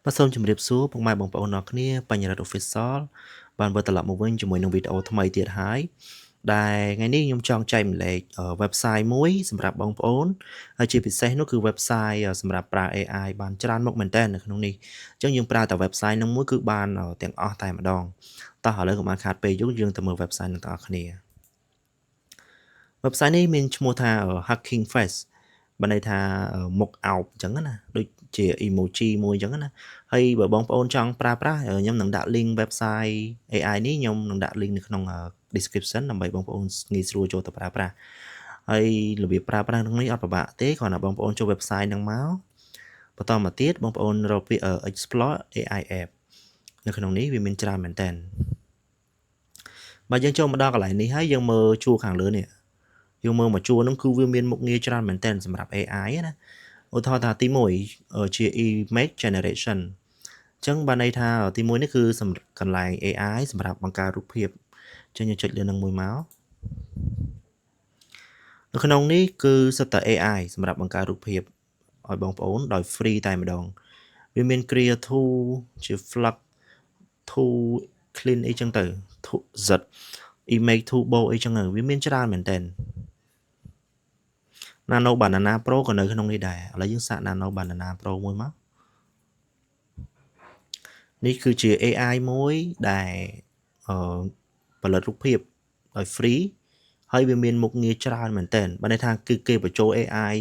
បាទសូមជម្រាបសួរពុកម៉ែបងប្អូនអរគ្នាបញ្ញរដ្ឋ Official បានវិលត្រឡប់មកវិញជាមួយនឹងវីដេអូថ្មីទៀតហើយដែលថ្ងៃនេះខ្ញុំចង់ចែកម្លែកwebsite មួយសម្រាប់បងប្អូនហើយជាពិសេសនោះគឺ website សម្រាប់ប្រើ AI បានច្រើនមុខមែនតើនៅក្នុងនេះអញ្ចឹងយើងប្រើតែ website ហ្នឹងមួយគឺបានទាំងអស់តែម្ដងតោះឥឡូវកុំឲ្យខាតពេលយូរយើងទៅមើល website នឹងទាំងអស់គ្នា website នេះមានឈ្មោះថា Hacking Face បានន័យថាមុខអោបអញ្ចឹងណាដូចជា emoji មួយអញ្ចឹងណាហើយបើបងប្អូនចង់ប្រើប្រាស់ខ្ញុំនឹងដាក់ link website AI នេះខ្ញុំនឹងដាក់ link នៅក្នុង description ដើម្បីបងប្អូនងាយស្រួលចូលទៅប្រើប្រាស់ហើយរបៀបប្រើប្រាស់ក្នុងនេះអត់ពិបាកទេគ្រាន់តែបងប្អូនចូល website ហ្នឹងមកបន្តមកទៀតបងប្អូនរកពាក្យ explore AI app នៅក្នុងនេះវាមានច្រើនមែនតើបើយើងចូលមកដល់កន្លែងនេះហើយយើងមើលជួរខាងលើនេះយើងមើលមកជួរហ្នឹងគឺវាមានមុខងារច្រើនមែនតើសម្រាប់ AI ណាឧទាហរណ៍ថាទី1ជា image generation អញ្ចឹងបានន័យថាទី1នេះគឺសម្រាប់កន្លែង AI សម្រាប់បង្កើតរូបភាពអញ្ចឹងយើងចុចលើនឹងមួយមកនៅក្នុងនេះគឺសិតតែ AI សម្រាប់បង្កើតរូបភាពឲ្យបងប្អូនដោយ free តែម្ដងវាមាន Create Tool ជា Flux Tool Clean អីចឹងទៅ Z Image Turbo អីចឹងវាមានច្រើនមែនតើNano Banana Pro ក៏នៅក្នុងនេះដែរឥឡូវយើងសាក Nano Banana Pro មួយមកនេះគឺជា AI មួយដែលផលិតរូបភាពដោយ free ហើយវាមានមុខងារច្រើនមែនតើបានន័យថាគឺគេបញ្ចូល AI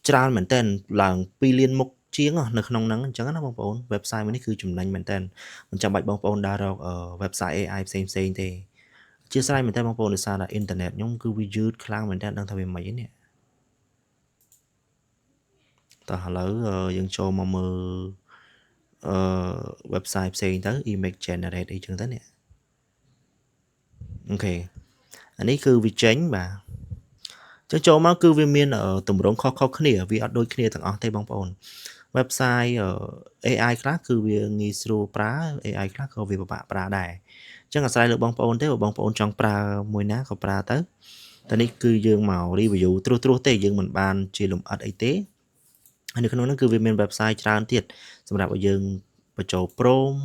ច្រើនមែនតើឡើង2លានមុខជាងនៅក្នុងហ្នឹងអញ្ចឹងណាបងប្អូន website មួយនេះគឺចំណេញមែនតើមិនចាំបាច់បងប្អូនដើររក website AI ផ្សេងទេអធិស្ឋានមែនតើបងប្អូនដោយសារតែអ៊ីនធឺណិតខ្ញុំគឺវាយឺតខ្លាំងមែនតើដឹងថាវាមិនហ្នឹងតោះឥឡូវយើងចូលមកមើលwebsite ផ្សេងទៅ image generate អីចឹងទៅនេះអូខេអានេះគឺវាចេញបាទចឹងចូលមកគឺវាមានតម្រងខុសគ្នាវាអត់ដូចគ្នាទាំងអស់ទេបងប្អូន website AI ខ្លះគឺវាងាយស្រួលប្រើ AI ខ្លះក៏វាពិបាកប្រើដែរអញ្ចឹងអាស្រ័យលើបងប្អូនទេបើបងប្អូនចង់ប្រើមួយណាក៏ប្រើទៅតែនេះគឺយើងមក review ត្រួសទេយើងមិនបានជាលម្អិតអីទេហើយនៅក្នុងនោះគឺវាមាន website ច្រើនទៀតសម្រាប់ឲ្យយើងបញ្ចូល prompt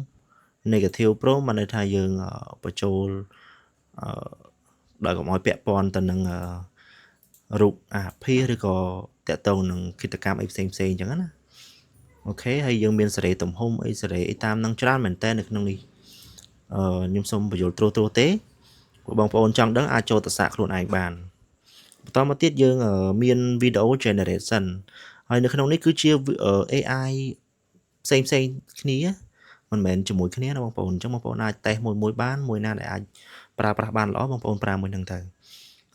negative prompt បានន័យថាយើងបញ្ចូលដោយកុំឲ្យពាក់ព័ន្ធទៅនឹងរូបអាភាសឬក៏តកតងនឹងគិតកម្មអីផ្សេងអញ្ចឹងណាអូខេហើយយើងមានសេរីទំហំអីសេរីអីតាមនឹងច្រើនមែនតើនៅក្នុងនេះខ្ញុំសូមបញ្យល់ត្រួសទេបងប្អូនចង់ដឹងអាចចូលទៅសាកខ្លួនឯងបានបន្តមកទៀតយើងមាន video generation ហើយនៅក្នុងនេះគឺជា AI ផ្សេងគ្នាមិនមែនជាមួយគ្នាណាបងប្អូនអញ្ចឹងបងប្អូនអាចតេស្តមួយបានមួយណាដែលអាចប្រើប្រាស់បានល្អបងប្អូនប្រើមួយហ្នឹងទៅឥ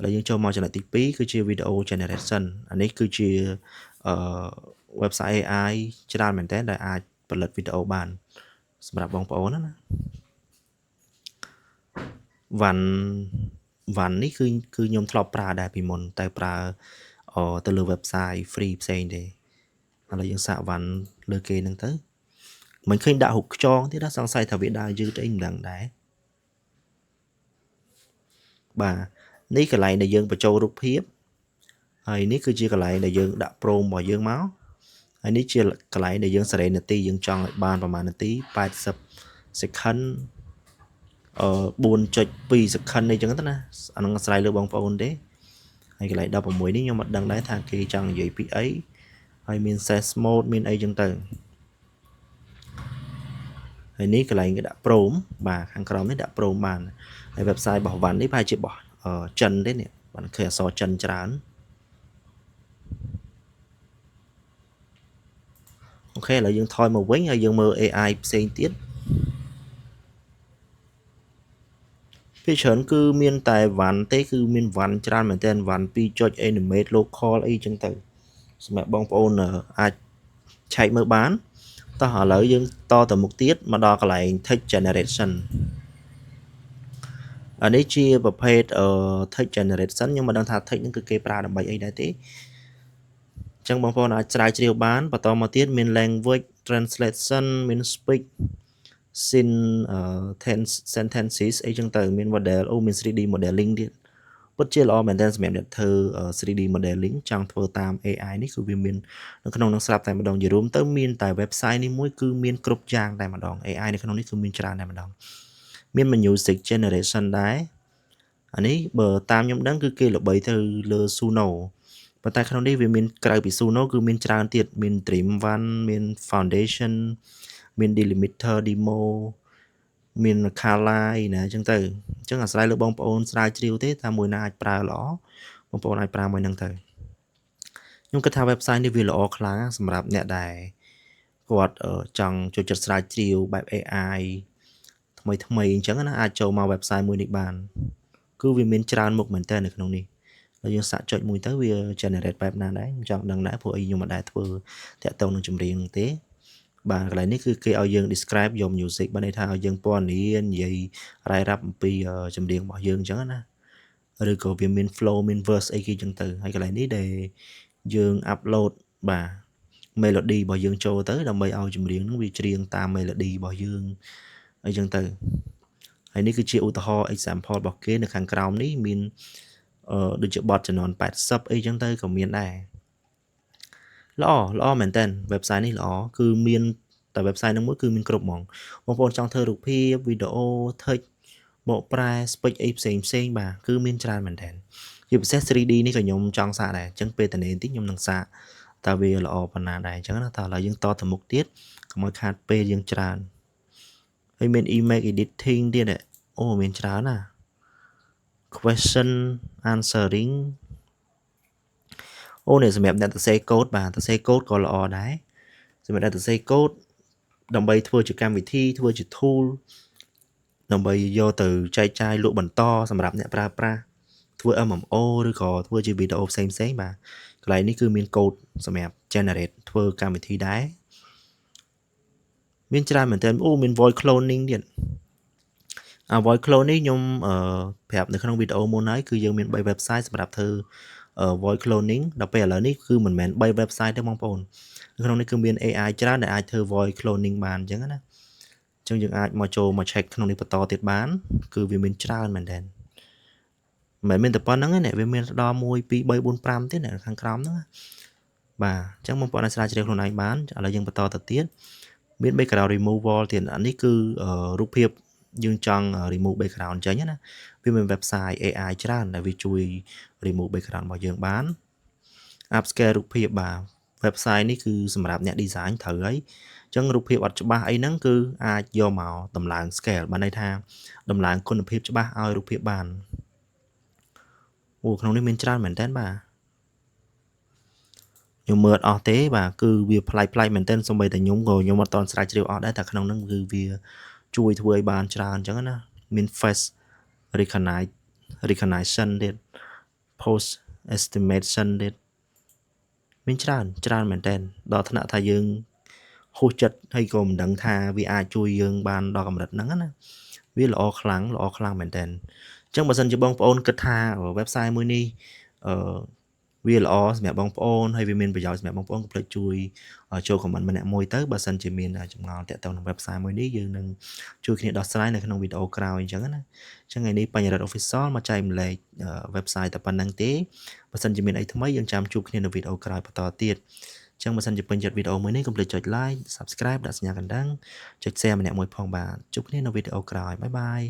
ឡូវយើងចូលមកចំណុចទី2គឺជា video generation អានេះគឺជាwebsite AI ច្រើនមែនតើដែលអាចផលិតវីដេអូបានសម្រាប់បងប្អូនណាវ៉ាន់នេះគឺខ្ញុំធ្លាប់ប្រើដែរពីមុនតែប្រើទៅលើ website free ផ្សេងទេឥឡូវយើងសាកវ៉ាន់លើគេហ្នឹងទៅមិនឃើញដាក់រូបខ្យងទៀតណាសង្ស័យថាវាដើរយឺតអីមិនដឹងដែរបាទនេះកន្លែងដែលយើងបញ្ចូលរូបភាពហើយនេះគឺជាកន្លែងដែលយើងដាក់ prompt របស់យើងមកហើយនេះជាកន្លែងដែលយើងសេរីនាទីយើងចង់ឲ្យបានប្រហែលនាទី80 second 4.2 second អីចឹងទៅណាអានឹងអាស្រ័យលើបងប្អូនទេហើយកន្លែង16នេះខ្ញុំអត់ដឹងដែរថាគេចង់និយាយពីអីហើយមាន ses mode មានអីចឹងទៅហើយនេះកន្លែងគេដាក់ prompt បាទខាងក្រោមនេះដាក់ prompt បានហើយ website របស់វ៉ាន់នេះប្រហែលជារបស់ចិនទេនេះបានឃើញអក្សរចិនច្រើនអូខេឥឡូវយើងថយមកវិញហើយយើងមើល AI ផ្សេងទៀតពីច្រើនគឺមានតែវ៉ាន់ទេគឺមានវ៉ាន់ច្រើនមែនទែនវ៉ាន់2 animate local អីចឹងទៅសម្រាប់បងប្អូនអាចឆែកមើលបានតោះឥឡូវយើងតទៅមុខទៀតមកដល់កន្លែង text generation អានេះជាប្រភេទtext generation ខ្ញុំមិនដឹងថា text ហ្នឹងគឺគេប្រើដើម្បីអីដែរទេអញ្ចឹងបងប្អូនអាចស្រាវជ្រាវបានបន្តមកទៀតមាន language translation មាន speak sentences អីចឹងទៅមាន model មាន 3D modeling ទៀត ពិតជាល្អមែនទែនសម្រាប់អ្នកធ្វើ 3D modeling ចង់ធ្វើតាម AI នេះគឺវាមាននៅក្នុងនឹងស្រាប់តែម្ដងជារួមទៅមានតែ website នេះមួយគឺមានគ្រប់យ៉ាងតែម្ដង AI នៅក្នុងនេះគឺមានច្រើនតែម្ដងមាន music generation ដែរអានេះបើតាមខ្ញុំដឹងគឺគេល្បីទៅលើ Suno ប៉ុន្តែក្នុងនេះវាមានក្រៅពី Suno គឺមានច្រើនទៀតមាន Dream1 មាន Foundation មាន Delimiter Demo មាន Kala ណាអញ្ចឹងទៅអញ្ចឹងអាស្រ័យលើបងប្អូនស្រាវជ្រាវទេថាមួយណាអាចប្រើល្អបងប្អូនអាចប្រើមួយហ្នឹងទៅខ្ញុំគិតថា website នេះវាល្អខ្លាំងសម្រាប់អ្នកដែលគាត់ចង់ចូលចិត្តស្រាវជ្រាវបែប AI ថ្មីអញ្ចឹងណាអាចចូលមក website មួយនេះបានគឺវាមានច្រើនមុខមែនតើនៅក្នុងនេះហើយយើងសាកចុចមួយទៅវា generate បែបណាដែរខ្ញុំចង់ដឹងដែរព្រោះអីខ្ញុំមិនដែរធ្វើតាក់ទងនឹងចម្រៀងទេបាទកន្លែងនេះគឺគេឲ្យយើង describe យក music បានន័យថាឲ្យយើងពណ៌នានិយាយរ៉ាយរ៉ាប់អំពីចម្រៀងរបស់យើងអញ្ចឹងណាឬក៏វាមាន flow មាន verse អីគេអញ្ចឹងទៅហើយកន្លែងនេះដែលយើង upload បាទ melody របស់យើងចូលទៅដើម្បីឲ្យចម្រៀងហ្នឹងវាច្រៀងតាម melody របស់យើងអីចឹងទៅហើយនេះគឺជាឧទាហរណ៍ example របស់គេនៅខាងក្រោមនេះមានដូចជាបទចំនួន80អីចឹងទៅក៏មានដែរល្អមែនតើ website នេះល្អគឺមានតែ website ហ្នឹងមួយគឺមានគ្រប់ហ្មងបងប្អូនចង់ធ្វើរូបភាពវីដេអូ text បកប្រែ speech អីផ្សេងបាទគឺមានច្រើនមែនតើជាពិសេស 3D នេះក៏ខ្ញុំចង់សាកដែរអញ្ចឹងពេលតនេបន្តិចខ្ញុំនឹងសាកតើវាល្អប៉ុណ្ណាដែរអញ្ចឹងណាតើឥឡូវយើងតទៅមុខទៀតកុំឲ្យខាតពេលយើងច្រើនហើយមាន image editing ទៀតអូមានច្រើនណា question answering អូនេះសម្រាប់អ្នកសរសេរកូដបាទសរសេរកូដក៏ល្អដែរសម្រាប់អ្នកសរសេរកូដដើម្បីធ្វើជាកម្មវិធីធ្វើជា tool ដើម្បីយកទៅចែកចាយលក់បន្តសម្រាប់អ្នកប្រើប្រាស់ធ្វើ MMO ឬក៏ធ្វើជាវីដេអូផ្សេងបាទកន្លែងនេះគឺមានកូដសម្រាប់ generate ធ្វើកម្មវិធីដែរមានច្រើនមែនទែនអូមាន voice cloning ទៀតvoice clone នេះខ្ញុំប្រាប់នៅក្នុងវីដេអូមុនហើយគឺយើងមាន3 website សម្រាប់ធ្វើ voice cloning ដល់ពេលឥឡូវនេះគឺមិនមែន3 website ទេបងប្អូននៅក្នុងនេះគឺមាន AI ច្រើនដែលអាចធ្វើ voice cloning បានអញ្ចឹងណាអញ្ចឹងយើងអាចមកចូលមក check ក្នុងនេះបន្តទៀតបានគឺវាមានច្រើនមែនទែនមិនមែនតែប៉ុណ្្នឹងទេអ្នកវាមានដល់1 2 3 4 5ទៀតនៅខាងក្រោមហ្នឹងបាទអញ្ចឹងបងប្អូនអាចស្រាវជ្រាវខ្លួនឯងបានឥឡូវយើងបន្តទៅទៀតមាន background removal ទៀតអានេះគឺរូបភាពយើងចង់ remove background ចេញណាវាមាន website AI ច្រើនដែលវាជួយ remove background របស់យើងបាន upscale រូបភាពបាទ website នេះគឺសម្រាប់អ្នក design ត្រូវហើយអញ្ចឹងរូបភាពអត់ច្បាស់អីហ្នឹងគឺអាចយកមកតម្លើង scale បានន័យថាតម្លើងគុណភាពច្បាស់ឲ្យរូបភាពបានអូក្នុងនេះមានច្រើនមែនតើបាទខ្ញុំមើលអត់ទេបាទគឺវាប្លែកមែនទែនសូម្បីតែខ្ញុំក៏ខ្ញុំអត់តន់ស្រាវជ្រាវអស់ដែរតែក្នុងហ្នឹងគឺវាជួយធ្វើឲ្យបានច្រើនអញ្ចឹងណាមាន face recognition ទៀត post estimation ទៀតមានច្រើនមែនទែនដល់ថ្នាក់ថាយើងហួសចិត្តហើយក៏មិនដឹងថាវាអាចជួយយើងបានដល់កម្រិតហ្នឹងណាវាល្អខ្លាំងមែនទែនអញ្ចឹងបើសិនជាបងប្អូនគិតថា website មួយនេះវាល្អសម្រាប់បងប្អូនហើយវាមានប្រយោជន៍សម្រាប់បងប្អូនកុំភ្លេចជួយចូល comment ម្នាក់មួយទៅបើសិនជាមានចម្ងល់តាក់ទងនឹង website មួយនេះយើងនឹងជួយគ្នាដោះស្រាយនៅក្នុងវីដេអូក្រោយអញ្ចឹងណាអញ្ចឹងថ្ងៃនេះបញ្ញរិទ្ធ official មកចែកម្លែក website តែប៉ុណ្្នឹងទេបើសិនជាមានអីថ្មីយើងចាំជួបគ្នានៅវីដេអូក្រោយបន្តទៀតអញ្ចឹងបើសិនជាពេញចិត្តវីដេអូមួយនេះកុំភ្លេចចុច like subscribe ដាក់សញ្ញាកណ្ដឹងចុច share ម្នាក់មួយផងបាទជួបគ្នានៅវីដេអូក្រោយបាយបាយ